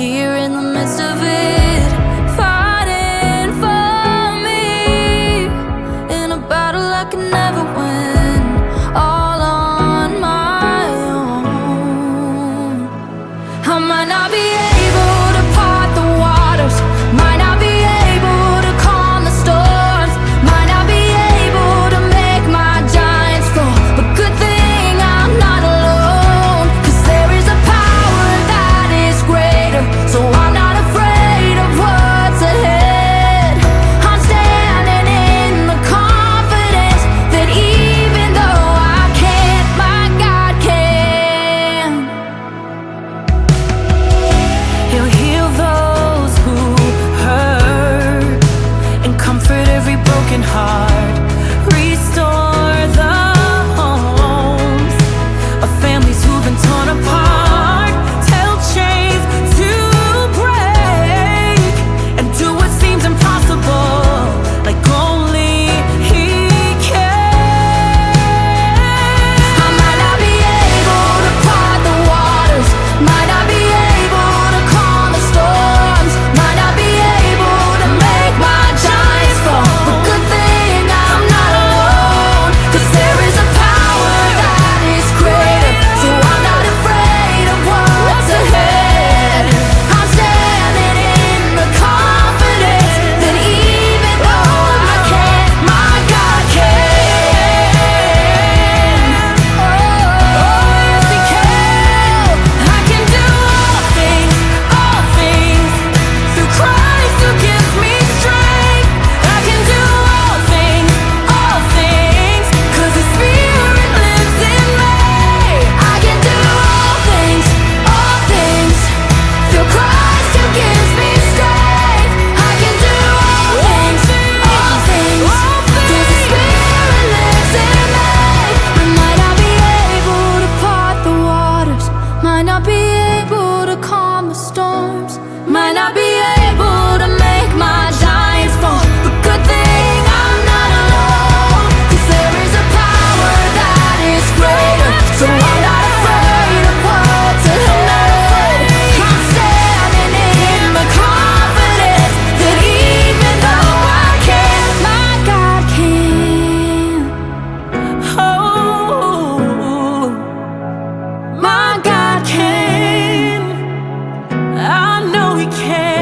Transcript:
here in the midst of it, fighting for me in a battle I can never win, all on my own. I might not be able to part the waters, might not be able to calm the storms, might not be able to make my giants fall, but good thing I'm not alone, 'cause there is a power that is greater, so I'm not afraid of what's ahead. I'm standing in the confidence that even though I can't, my God can. He'll heal those who hurt and comfort every broken heart, restore the homes of families who've been torn apart, tell chains to break and do what seems impossible, like only He can. I might not be able to part the waters, might not be able to calm the storms, might not be able to make my giants fall, but good thing I'm not alone, 'cause there is a power that is greater, so I'm not afraid of what's ahead. I'm standing in the confidence that even though I can't, my God can. Oh, yes He can. I can do all things through Christ who gives me strength. I can do all things 'cause His Spirit lives in me. I can do all things through Christ who gives me strength. I can do all things 'cause His Spirit lives in me. I might not be able to part the waters, might not be able to calm the storms, might not be able to make my giants fall, but good thing I'm not alone, 'cause there is a power that is greater, so I'm not afraid of what's ahead. I'm standing in the confidence that even though I can't, my God can. Oh, my God can. I know He can.